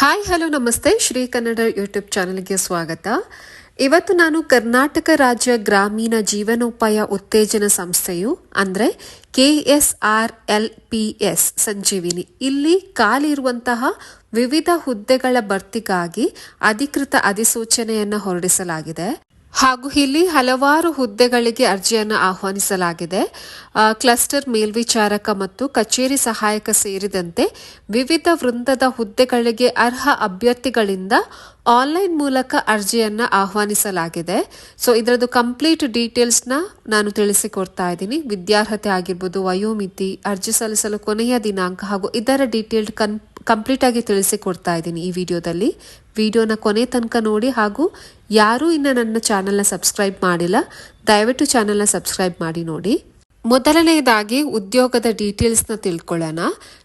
Hi hello ನಮಸ್ತೆ Shri Kannada YouTube ಚಾನೆಲ್ಗೆ ಸ್ವಾಗತ. ಇವತ್ತು ನಾನು ಕರ್ನಾಟಕ ರಾಜ್ಯ ಗ್ರಾಮೀಣ ಜೀವನೋಪಾಯ ಉತ್ತೇಜನ ಸಂಸ್ಥೆಯು ಅಂದರೆ KSRLPS ಸಂಜೀವಿನಿ ಇಲ್ಲಿ ಖಾಲಿರುವಂತಹ ವಿವಿಧ ಹುದ್ದೆಗಳ ಭರ್ತಿಗಾಗಿ ಅಧಿಕೃತ ಅಧಿಸೂಚನೆಯನ್ನು ಹೊರಡಿಸಲಾಗಿದೆ. ಹಾಗೂ ಇಲ್ಲಿ ಹಲವಾರು ಹುದ್ದೆಗಳಿಗೆ ಅರ್ಜಿಯನ್ನು ಆಹ್ವಾನಿಸಲಾಗಿದೆ. ಕ್ಲಸ್ಟರ್ ಮೇಲ್ವಿಚಾರಕ ಮತ್ತು ಕಚೇರಿ ಸಹಾಯಕ ಸೇರಿದಂತೆ ವಿವಿಧ ವೃಂದದ ಹುದ್ದೆಗಳಿಗೆ ಅರ್ಹ ಅಭ್ಯರ್ಥಿಗಳಿಂದ ಆನ್ಲೈನ್ ಮೂಲಕ ಅರ್ಜಿಯನ್ನು ಆಹ್ವಾನಿಸಲಾಗಿದೆ. ಸೊ ಇದರದ್ದು ಕಂಪ್ಲೀಟ್ ಡೀಟೇಲ್ಸ್ನ ನಾನು ತಿಳಿಸಿಕೊಡ್ತಾ ಇದ್ದೀನಿ. ವಿದ್ಯಾರ್ಹತೆ ಆಗಿರ್ಬೋದು, ವಯೋಮಿತಿ, ಅರ್ಜಿ ಸಲ್ಲಿಸಲು ಕೊನೆಯ ದಿನಾಂಕ ಹಾಗೂ ಇದರ ಡೀಟೇಲ್ಡ್ ಕಂಪ್ಲೀಟ್ ಆಗಿ ತಿಳಿಸಿಕೊಡ್ತಾ ಇದ್ದೀನಿ ಈ ವಿಡಿಯೋದಲ್ಲಿ. ವಿಡಿಯೋನ ಕೊನೆ ತನಕ ನೋಡಿ ಹಾಗೂ ಯಾರೂ ಇನ್ನು ನನ್ನ ಚಾನಲ್ನ ಸಬ್ಸ್ಕ್ರೈಬ್ ಮಾಡಿಲ್ಲ, ದಯವಿಟ್ಟು ಚಾನಲ್ನ ಸಬ್ಸ್ಕ್ರೈಬ್ ಮಾಡಿ ನೋಡಿ. ಮೊದಲನೆಯದಾಗಿ ಉದ್ಯೋಗದ ಡೀಟೇಲ್ಸ್ನ ತಿಳ್ಕೊಳ್ಳೋಣ.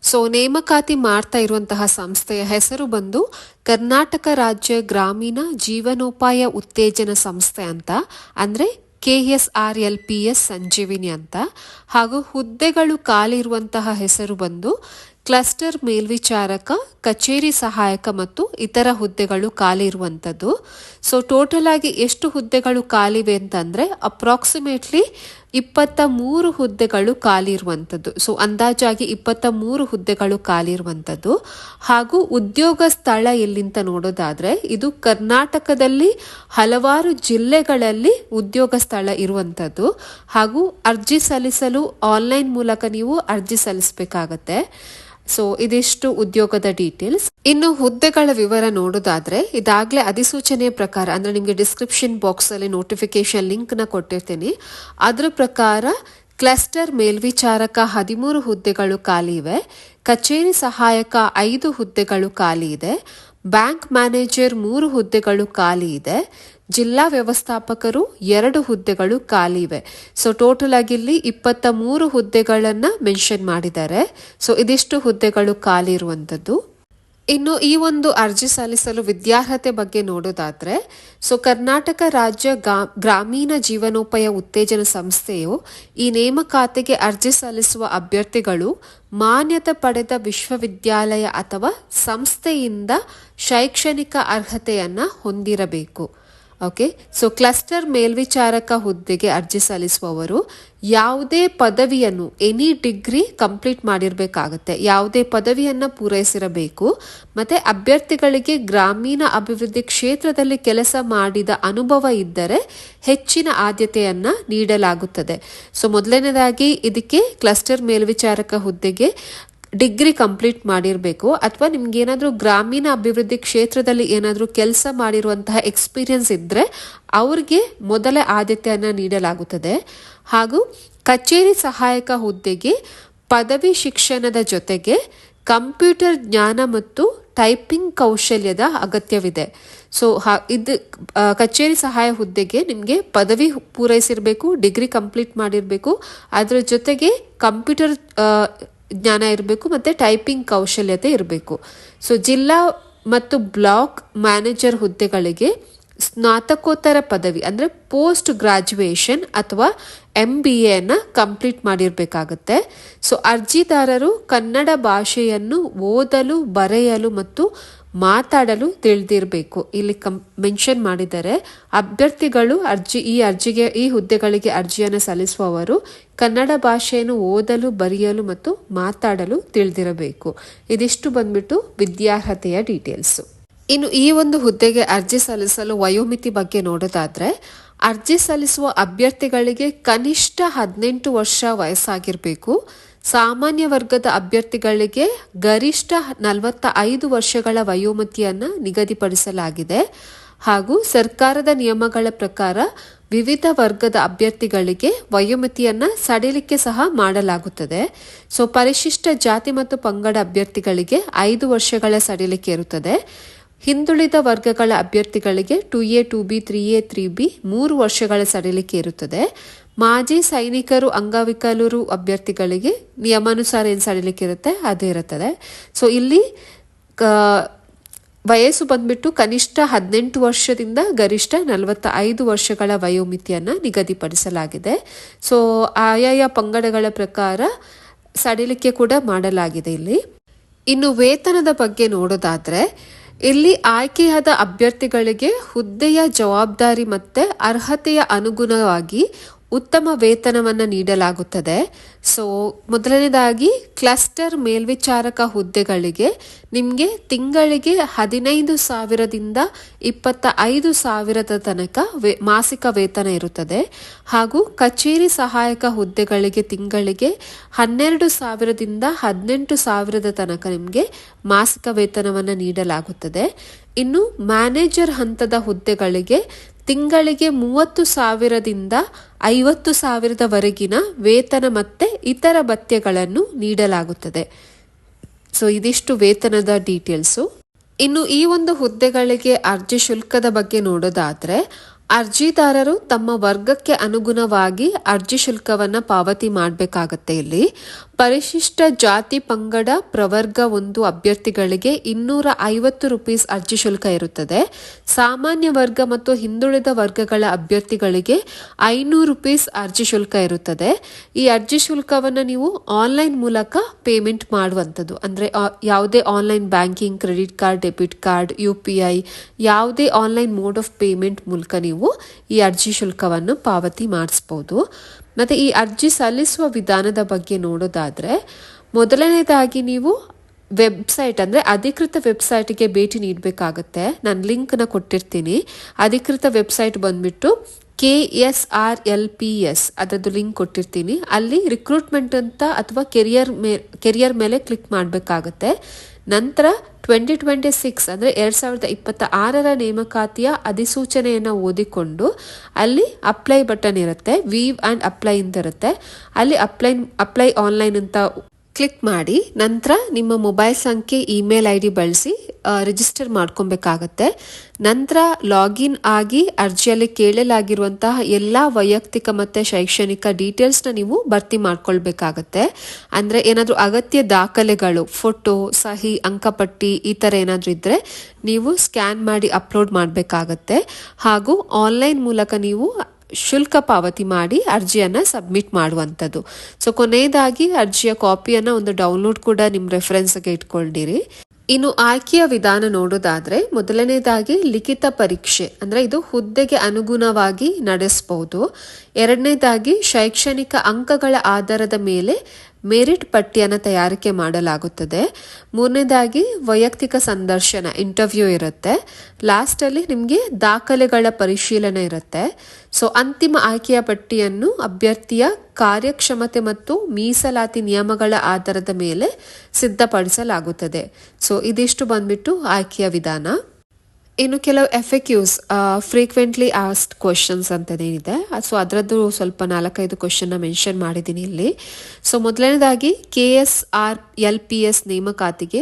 ಸೊ ನೇಮಕಾತಿ ಮಾಡ್ತಾ ಇರುವಂತಹ ಸಂಸ್ಥೆಯ ಹೆಸರು ಬಂದು ಕರ್ನಾಟಕ ರಾಜ್ಯ ಗ್ರಾಮೀಣ ಜೀವನೋಪಾಯ ಉತ್ತೇಜನ ಸಂಸ್ಥೆ ಅಂತ, ಅಂದರೆ KSRLPS ಸಂಜೀವಿನಿ ಅಂತ. ಹಾಗೂ ಹುದ್ದೆಗಳು ಖಾಲಿ ಇರುವಂತಹ ಹೆಸರು ಬಂದು ಕ್ಲಸ್ಟರ್ ಮೇಲ್ವಿಚಾರಕ, ಕಚೇರಿ ಸಹಾಯಕ ಮತ್ತು ಇತರ ಹುದ್ದೆಗಳು ಖಾಲಿ ಇರುವಂಥದ್ದು. ಸೊ ಟೋಟಲ್ ಆಗಿ ಎಷ್ಟು ಹುದ್ದೆಗಳು ಖಾಲಿವೆ ಅಂತಂದರೆ ಅಪ್ರಾಕ್ಸಿಮೇಟ್ಲಿ 23 ಹುದ್ದೆಗಳು ಖಾಲಿ ಇರುವಂಥದ್ದು. ಸೊ ಅಂದಾಜಾಗಿ 23 ಹುದ್ದೆಗಳು ಖಾಲಿ ಇರುವಂಥದ್ದು. ಹಾಗೂ ಉದ್ಯೋಗ ಸ್ಥಳ ಎಲ್ಲಿಂತ ನೋಡೋದಾದ್ರೆ ಇದು ಕರ್ನಾಟಕದಲ್ಲಿ ಹಲವಾರು ಜಿಲ್ಲೆಗಳಲ್ಲಿ ಉದ್ಯೋಗ ಸ್ಥಳ ಇರುವಂಥದ್ದು. ಹಾಗೂ ಅರ್ಜಿ ಸಲ್ಲಿಸಲು ಆನ್ಲೈನ್ ಮೂಲಕ ನೀವು ಅರ್ಜಿ ಸಲ್ಲಿಸಬೇಕಾಗತ್ತೆ. ಸೊ ಇದಿಷ್ಟು ಉದ್ಯೋಗದ ಡೀಟೇಲ್ಸ್. ಇನ್ನು ಹುದ್ದೆಗಳ ವಿವರ ನೋಡೋದಾದ್ರೆ ಇದಾಗಲೇ ಅಧಿಸೂಚನೆ ಪ್ರಕಾರ, ಅಂದ್ರೆ ನಿಮಗೆ ಡಿಸ್ಕ್ರಿಪ್ಷನ್ ಬಾಕ್ಸ್ ಅಲ್ಲಿ ನೋಟಿಫಿಕೇಶನ್ ಲಿಂಕ್ ನ ಕೊಟ್ಟಿರ್ತೀನಿ. ಅದ್ರ ಪ್ರಕಾರ ಕ್ಲಸ್ಟರ್ ಮೇಲ್ವಿಚಾರಕ 13 ಹುದ್ದೆಗಳು ಖಾಲಿ ಇವೆ, ಕಚೇರಿ ಸಹಾಯಕ 5 ಹುದ್ದೆಗಳು ಖಾಲಿ ಇದೆ, ಬ್ಯಾಂಕ್ ಮ್ಯಾನೇಜರ್ 3 ಹುದ್ದೆಗಳು ಖಾಲಿ ಇದೆ, ಜಿಲ್ಲಾ ವ್ಯವಸ್ಥಾಪಕರು 2 ಹುದ್ದೆಗಳು ಖಾಲಿ ಇವೆ. ಸೊ ಟೋಟಲ್ ಆಗಿ ಇಲ್ಲಿ 23 ಹುದ್ದೆಗಳನ್ನ ಮೆನ್ಷನ್ ಮಾಡಿದ್ದಾರೆ. ಸೊ ಇದಿಷ್ಟು ಹುದ್ದೆಗಳು ಖಾಲಿ ಇರುವಂತದ್ದು. ಇನ್ನು ಈ ಒಂದು ಅರ್ಜಿ ಸಲ್ಲಿಸಲು ವಿದ್ಯಾರ್ಹತೆ ಬಗ್ಗೆ ನೋಡೋದಾದ್ರೆ, ಸೊ ಕರ್ನಾಟಕ ರಾಜ್ಯ ಗ್ರಾಮೀಣ ಜೀವನೋಪಾಯ ಉತ್ತೇಜನ ಸಂಸ್ಥೆಯು ಈ ನೇಮಕಾತಿಗೆ ಅರ್ಜಿ ಸಲ್ಲಿಸುವ ಅಭ್ಯರ್ಥಿಗಳು ಮಾನ್ಯತೆ ಪಡೆದ ವಿಶ್ವವಿದ್ಯಾಲಯ ಅಥವಾ ಸಂಸ್ಥೆಯಿಂದ ಶೈಕ್ಷಣಿಕ ಅರ್ಹತೆಯನ್ನ ಹೊಂದಿರಬೇಕು. ಓಕೆ, ಸೊ ಕ್ಲಸ್ಟರ್ ಮೇಲ್ವಿಚಾರಕ ಹುದ್ದೆಗೆ ಅರ್ಜಿ ಸಲ್ಲಿಸುವವರು ಯಾವುದೇ ಪದವಿಯನ್ನು, ಎನಿ ಡಿಗ್ರಿ ಕಂಪ್ಲೀಟ್ ಮಾಡಿರಬೇಕಾಗತ್ತೆ, ಯಾವುದೇ ಪದವಿಯನ್ನು ಪೂರೈಸಿರಬೇಕು. ಮತ್ತೆ ಅಭ್ಯರ್ಥಿಗಳಿಗೆ ಗ್ರಾಮೀಣ ಅಭಿವೃದ್ಧಿ ಕ್ಷೇತ್ರದಲ್ಲಿ ಕೆಲಸ ಮಾಡಿದ ಅನುಭವ ಇದ್ದರೆ ಹೆಚ್ಚಿನ ಆದ್ಯತೆಯನ್ನ ನೀಡಲಾಗುತ್ತದೆ. ಸೊ ಮೊದಲನೇದಾಗಿ ಇದಕ್ಕೆ ಕ್ಲಸ್ಟರ್ ಮೇಲ್ವಿಚಾರಕ ಹುದ್ದೆಗೆ ಡಿಗ್ರಿ ಕಂಪ್ಲೀಟ್ ಮಾಡಿರಬೇಕು, ಅಥವಾ ನಿಮ್ಗೆ ಏನಾದರೂ ಗ್ರಾಮೀಣ ಅಭಿವೃದ್ಧಿ ಕ್ಷೇತ್ರದಲ್ಲಿ ಏನಾದರೂ ಕೆಲಸ ಮಾಡಿರುವಂತಹ ಎಕ್ಸ್ಪೀರಿಯನ್ಸ್ ಇದ್ದರೆ ಅವ್ರಿಗೆ ಮೊದಲ ಆದ್ಯತೆಯನ್ನು ನೀಡಲಾಗುತ್ತದೆ. ಹಾಗೂ ಕಚೇರಿ ಸಹಾಯಕ ಹುದ್ದೆಗೆ ಪದವಿ ಶಿಕ್ಷಣದ ಜೊತೆಗೆ ಕಂಪ್ಯೂಟರ್ ಜ್ಞಾನ ಮತ್ತು ಟೈಪಿಂಗ್ ಕೌಶಲ್ಯದ ಅಗತ್ಯವಿದೆ. ಸೊ ಇದು ಕಚೇರಿ ಸಹಾಯ ಹುದ್ದೆಗೆ ನಿಮಗೆ ಪದವಿ ಪೂರೈಸಿರಬೇಕು, ಡಿಗ್ರಿ ಕಂಪ್ಲೀಟ್ ಮಾಡಿರಬೇಕು, ಅದರ ಜೊತೆಗೆ ಕಂಪ್ಯೂಟರ್ ಜ್ಞಾನ ಇರಬೇಕು ಮತ್ತು ಟೈಪಿಂಗ್ ಕೌಶಲ್ಯತೆ ಇರಬೇಕು. ಸೊ ಜಿಲ್ಲಾ ಮತ್ತು ಬ್ಲಾಕ್ ಮ್ಯಾನೇಜರ್ ಹುದ್ದೆಗಳಿಗೆ ಸ್ನಾತಕೋತ್ತರ ಪದವಿ ಅಂದರೆ ಪೋಸ್ಟ್ ಗ್ರಾಜ್ಯುಯೇಷನ್ ಅಥವಾ MBA ಕಂಪ್ಲೀಟ್ ಮಾಡಿರಬೇಕಾಗತ್ತೆ. ಸೊ ಅರ್ಜಿದಾರರು ಕನ್ನಡ ಭಾಷೆಯನ್ನು ಓದಲು, ಬರೆಯಲು ಮತ್ತು ಮಾತಾಡಲು ತಿಳಿದಿರಬೇಕು. ಇಲ್ಲಿ ಮೆನ್ಷನ್ ಮಾಡಿದ್ದಾರೆ. ಅಭ್ಯರ್ಥಿಗಳು ಈ ಹುದ್ದೆಗಳಿಗೆ ಅರ್ಜಿಯನ್ನು ಸಲ್ಲಿಸುವವರು ಕನ್ನಡ ಭಾಷೆಯನ್ನು ಓದಲು, ಬರೆಯಲು ಮತ್ತು ಮಾತಾಡಲು ತಿಳಿದಿರಬೇಕು. ಇದಿಷ್ಟು ಬಂದ್ಬಿಟ್ಟು ವಿದ್ಯಾರ್ಹತೆಯ ಡೀಟೇಲ್ಸ್. ಇನ್ನು ಈ ಒಂದು ಹುದ್ದೆಗೆ ಅರ್ಜಿ ಸಲ್ಲಿಸಲು ವಯೋಮಿತಿ ಬಗ್ಗೆ ನೋಡೋದಾದ್ರೆ, ಅರ್ಜಿ ಸಲ್ಲಿಸುವ ಅಭ್ಯರ್ಥಿಗಳಿಗೆ ಕನಿಷ್ಠ 18 ವರ್ಷ ವಯಸ್ಸಾಗಿರಬೇಕು. ಸಾಮಾನ್ಯ ವರ್ಗದ ಅಭ್ಯರ್ಥಿಗಳಿಗೆ ಗರಿಷ್ಠ 45 ವರ್ಷಗಳ ವಯೋಮಿತಿಯನ್ನು ನಿಗದಿಪಡಿಸಲಾಗಿದೆ. ಹಾಗೂ ಸರ್ಕಾರದ ನಿಯಮಗಳ ಪ್ರಕಾರ ವಿವಿಧ ವರ್ಗದ ಅಭ್ಯರ್ಥಿಗಳಿಗೆ ವಯೋಮಿತಿಯನ್ನು ಸಡಿಲಿಕೆ ಸಹ ಮಾಡಲಾಗುತ್ತದೆ. ಸೊ ಪರಿಶಿಷ್ಟ ಜಾತಿ ಮತ್ತು ಪಂಗಡ ಅಭ್ಯರ್ಥಿಗಳಿಗೆ 5 ವರ್ಷಗಳ ಸಡಿಲಿಕೆ ಇರುತ್ತದೆ. ಹಿಂದುಳಿದ ವರ್ಗಗಳ ಅಭ್ಯರ್ಥಿಗಳಿಗೆ 2A, 2B, 3A, 3B 3 ವರ್ಷಗಳ ಸಡಿಲಿಕೆ ಇರುತ್ತದೆ. ಮಾಜಿ ಸೈನಿಕರು, ಅಂಗವಿಕಲರು ಅಭ್ಯರ್ಥಿಗಳಿಗೆ ನಿಯಮಾನುಸಾರ ಏನು ಸಡಿಲಿಕೆ ಇರುತ್ತೆ ಅದೇ ಇರುತ್ತದೆ. ಸೊ ಇಲ್ಲಿ ವಯಸ್ಸು ಬಂದ್ಬಿಟ್ಟು ಕನಿಷ್ಠ 18 ವರ್ಷದಿಂದ ಗರಿಷ್ಠ 45 ವರ್ಷಗಳ ವಯೋಮಿತಿಯನ್ನು ನಿಗದಿಪಡಿಸಲಾಗಿದೆ. ಸೊ ಆಯಾಯ ಪಂಗಡಗಳ ಪ್ರಕಾರ ಸಡಿಲಿಕೆ ಕೂಡ ಮಾಡಲಾಗಿದೆ ಇಲ್ಲಿ. ಇನ್ನು ವೇತನದ ಬಗ್ಗೆ ನೋಡೋದಾದ್ರೆ ಇಲ್ಲಿ ಆಯ್ಕೆಯಾದ ಅಭ್ಯರ್ಥಿಗಳಿಗೆ ಹುದ್ದೆಯ ಜವಾಬ್ದಾರಿ ಮತ್ತೆ ಅರ್ಹತೆಯ ಅನುಗುಣವಾಗಿ ಉತ್ತಮ ವೇತನವನ್ನು ನೀಡಲಾಗುತ್ತದೆ. ಸೊ ಮೊದಲನೇದಾಗಿ ಕ್ಲಸ್ಟರ್ ಮೇಲ್ವಿಚಾರಕ ಹುದ್ದೆಗಳಿಗೆ ನಿಮಗೆ ತಿಂಗಳಿಗೆ 15,000ದಿಂದ 25,000 ತನಕ ಮಾಸಿಕ ವೇತನ ಇರುತ್ತದೆ. ಹಾಗೂ ಕಚೇರಿ ಸಹಾಯಕ ಹುದ್ದೆಗಳಿಗೆ ತಿಂಗಳಿಗೆ 12,000ದಿಂದ 18,000 ತನಕ ನಿಮಗೆ ಮಾಸಿಕ ವೇತನವನ್ನು ನೀಡಲಾಗುತ್ತದೆ. ಇನ್ನು ಮ್ಯಾನೇಜರ್ ಹಂತದ ಹುದ್ದೆಗಳಿಗೆ ತಿಂಗಳಿಗೆ 30,000ದಿಂದ 50,000ವರೆಗಿನ ವೇತನ ಮತ್ತೆ ಇತರ ಭತ್ಯೆಗಳನ್ನು ನೀಡಲಾಗುತ್ತದೆ. ಸೊ ಇದಿಷ್ಟು ವೇತನದ ಡೀಟೇಲ್ಸು. ಇನ್ನು ಈ ಒಂದು ಹುದ್ದೆಗಳಿಗೆ ಅರ್ಜಿ ಶುಲ್ಕದ ಬಗ್ಗೆ ನೋಡೋದಾದ್ರೆ, ಅರ್ಜಿದಾರರು ತಮ್ಮ ವರ್ಗಕ್ಕೆ ಅನುಗುಣವಾಗಿ ಅರ್ಜಿ ಶುಲ್ಕವನ್ನು ಪಾವತಿ ಮಾಡಬೇಕಾಗತ್ತೆ. ಇಲ್ಲಿ ಪರಿಶಿಷ್ಟ ಜಾತಿ ಪಂಗಡ ಪ್ರವರ್ಗ 1 ಅಭ್ಯರ್ಥಿಗಳಿಗೆ 250 ರೂಪೀಸ್ ಅರ್ಜಿ ಶುಲ್ಕ ಇರುತ್ತದೆ. ಸಾಮಾನ್ಯ ವರ್ಗ ಮತ್ತು ಹಿಂದುಳಿದ ವರ್ಗಗಳ ಅಭ್ಯರ್ಥಿಗಳಿಗೆ 500 ರೂಪೀಸ್ ಅರ್ಜಿ ಶುಲ್ಕ ಇರುತ್ತದೆ. ಈ ಅರ್ಜಿ ಶುಲ್ಕವನ್ನು ನೀವು ಆನ್ಲೈನ್ ಮೂಲಕ ಪೇಮೆಂಟ್ ಮಾಡುವಂಥದ್ದು, ಅಂದರೆ ಯಾವುದೇ online banking, credit card, debit card, UPI ಯಾವುದೇ ಆನ್ಲೈನ್ ಮೋಡ್ ಆಫ್ ಪೇಮೆಂಟ್ ಮೂಲಕ ನೀವು ಈ ಅರ್ಜಿ ಶುಲ್ಕವನ್ನು ಪಾವತಿ ಮಾಡಿಸಬಹುದು. ಮತ್ತೆ ಈ ಅರ್ಜಿ ಸಲ್ಲಿಸುವ ವಿಧಾನದ ಬಗ್ಗೆ ನೋಡೋದಾದ್ರೆ, ಮೊದಲನೇದಾಗಿ ನೀವು ವೆಬ್ಸೈಟ್ ಅಂದರೆ ಅಧಿಕೃತ ವೆಬ್ಸೈಟ್ಗೆ ಭೇಟಿ ನೀಡಬೇಕಾಗತ್ತೆ. ನಾನು ಲಿಂಕ್ನ ಕೊಟ್ಟಿರ್ತೀನಿ. ಅಧಿಕೃತ ವೆಬ್ಸೈಟ್ ಬಂದ್ಬಿಟ್ಟು KSRLPS ಅದರದ್ದು ಲಿಂಕ್ ಕೊಟ್ಟಿರ್ತೀನಿ. ಅಲ್ಲಿ ರಿಕ್ರೂಟ್ಮೆಂಟ್ ಅಂತ ಅಥವಾ ಕೆರಿಯರ್ ಮೇಲೆ ಕ್ಲಿಕ್ ಮಾಡಬೇಕಾಗತ್ತೆ. ನಂತರ 2026 ಅಂದರೆ 2026ರ ನೇಮಕಾತಿಯ ಅಧಿಸೂಚನೆಯನ್ನು ಓದಿಕೊಂಡು ಅಲ್ಲಿ ಅಪ್ಲೈ ಬಟನ್ ಇರುತ್ತೆ, ವೀವ್ ಆ್ಯಂಡ್ ಅಪ್ಲೈ ಅಂತ ಇರುತ್ತೆ. ಅಲ್ಲಿ ಅಪ್ಲೈ ಆನ್ಲೈನ್ ಅಂತ ಕ್ಲಿಕ್ ಮಾಡಿ ನಂತರ ನಿಮ್ಮ ಮೊಬೈಲ್ ಸಂಖ್ಯೆ, ಇಮೇಲ್ ID ಬಳಸಿ ರಿಜಿಸ್ಟರ್ ಮಾಡ್ಕೊಬೇಕಾಗತ್ತೆ. ನಂತರ ಲಾಗಿನ್ ಆಗಿ ಅರ್ಜಿಯಲ್ಲಿ ಕೇಳಲಾಗಿರುವಂತಹ ಎಲ್ಲ ವೈಯಕ್ತಿಕ ಮತ್ತು ಶೈಕ್ಷಣಿಕ ಡೀಟೇಲ್ಸ್ನ ನೀವು ಭರ್ತಿ ಮಾಡ್ಕೊಳ್ಬೇಕಾಗತ್ತೆ. ಅಂದರೆ ಏನಾದರೂ ಅಗತ್ಯ ದಾಖಲೆಗಳು, ಫೋಟೋ, ಸಹಿ, ಅಂಕಪಟ್ಟಿ ಈ ಥರ ಏನಾದರೂ ಇದ್ದರೆ ನೀವು ಸ್ಕ್ಯಾನ್ ಮಾಡಿ ಅಪ್ಲೋಡ್ ಮಾಡಬೇಕಾಗತ್ತೆ. ಹಾಗೂ ಆನ್ಲೈನ್ ಮೂಲಕ ನೀವು ಶುಲ್ಕ ಪಾವತಿ ಮಾಡಿ ಅರ್ಜಿಯನ್ನು ಸಬ್ಮಿಟ್ ಮಾಡುವಂಥದ್ದು. ಸೊ ಕೊನೆಯದಾಗಿ ಅರ್ಜಿಯ ಕಾಪಿಯನ್ನು ಒಂದು ಡೌನ್ಲೋಡ್ ಕೂಡ ನಿಮ್ಮ ರೆಫರೆನ್ಸ್ಗೆ ಇಟ್ಕೊಂಡಿರಿ. ಇನ್ನು ಆಯ್ಕೆಯ ವಿಧಾನ ನೋಡೋದಾದ್ರೆ, ಮೊದಲನೇದಾಗಿ ಲಿಖಿತ ಪರೀಕ್ಷೆ, ಅಂದರೆ ಇದು ಹುದ್ದೆಗೆ ಅನುಗುಣವಾಗಿ ನಡೆಸಬಹುದು. ಎರಡನೇದಾಗಿ ಶೈಕ್ಷಣಿಕ ಅಂಕಗಳ ಆಧಾರದ ಮೇಲೆ ಮೆರಿಟ್ ಪಟ್ಟಿಯನ್ನು ತಯಾರಿಕೆ ಮಾಡಲಾಗುತ್ತದೆ. ಮೂರನೇದಾಗಿ ವೈಯಕ್ತಿಕ ಸಂದರ್ಶನ, ಇಂಟರ್ವ್ಯೂ ಇರುತ್ತೆ. ಲಾಸ್ಟಲ್ಲಿ ನಿಮಗೆ ದಾಖಲೆಗಳ ಪರಿಶೀಲನೆ ಇರುತ್ತೆ. ಸೊ ಅಂತಿಮ ಆಯ್ಕೆಯ ಪಟ್ಟಿಯನ್ನು ಅಭ್ಯರ್ಥಿಯ ಕಾರ್ಯಕ್ಷಮತೆ ಮತ್ತು ಮೀಸಲಾತಿ ನಿಯಮಗಳ ಆಧಾರದ ಮೇಲೆ ಸಿದ್ಧಪಡಿಸಲಾಗುತ್ತದೆ. ಸೊ ಇದಿಷ್ಟು ಬಂದ್ಬಿಟ್ಟು ಆಯ್ಕೆಯ ವಿಧಾನ. ಇನ್ನು ಕೆಲವು FAQs, ಫ್ರೀಕ್ವೆಂಟ್ಲಿ ಆಸ್ಕ್ಡ್ ಕ್ವಶನ್ಸ್ ಅಂತದೇನಿದೆ, ಸೊ ಅದರದ್ದು ಸ್ವಲ್ಪ 4-5 ಕ್ವಶನ್ನ ಮೆನ್ಷನ್ ಮಾಡಿದ್ದೀನಿ ಇಲ್ಲಿ. ಸೊ ಮೊದಲನೇದಾಗಿ KSRLPS ನೇಮಕಾತಿಗೆ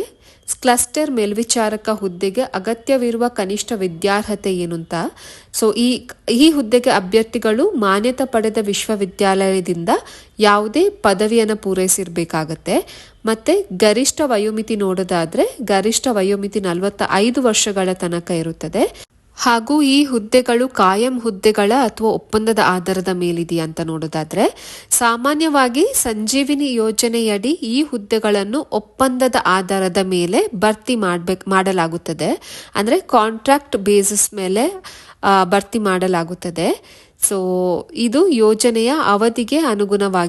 ಕ್ಲಸ್ಟರ್ ಮೇಲ್ವಿಚಾರಕ ಹುದ್ದೆಗೆ ಅಗತ್ಯವಿರುವ ಕನಿಷ್ಠ ವಿದ್ಯಾರ್ಹತೆ ಏನು ಅಂತ. ಸೊ ಈ ಹುದ್ದೆಗೆ ಅಭ್ಯರ್ಥಿಗಳು ಮಾನ್ಯತೆ ಪಡೆದ ವಿಶ್ವವಿದ್ಯಾಲಯದಿಂದ ಯಾವುದೇ ಪದವಿಯನ್ನು ಪೂರೈಸಿರ್ಬೇಕಾಗತ್ತೆ. ಮತ್ತೆ ಗರಿಷ್ಠ ವಯೋಮಿತಿ ನೋಡೋದಾದ್ರೆ, ಗರಿಷ್ಠ ವಯೋಮಿತಿ 45 ವರ್ಷಗಳ ತನಕ ಇರುತ್ತದೆ. ಹಾಗೂ ಈ ಹುದ್ದೆಗಳು ಕಾಯಂ ಹುದ್ದೆಗಳ ಅಥವಾ ಒಪ್ಪಂದದ ಆಧಾರದ ಮೇಲಿದೆಯಾ ಅಂತ ನೋಡೋದಾದ್ರೆ, ಸಾಮಾನ್ಯವಾಗಿ ಸಂಜೀವಿನಿ ಯೋಜನೆಯಡಿ ಈ ಹುದ್ದೆಗಳನ್ನು ಒಪ್ಪಂದದ ಆಧಾರದ ಮೇಲೆ ಭರ್ತಿ ಮಾಡಲಾಗುತ್ತದೆ. ಅಂದರೆ ಕಾಂಟ್ರಾಕ್ಟ್ ಬೇಸಿಸ್ ಮೇಲೆ ಭರ್ತಿ ಮಾಡಲಾಗುತ್ತದೆ. ಸೊ ಇದು ಯೋಜನೆಯ ಅವಧಿಗೆ ಅನುಗುಣವಾಗಿ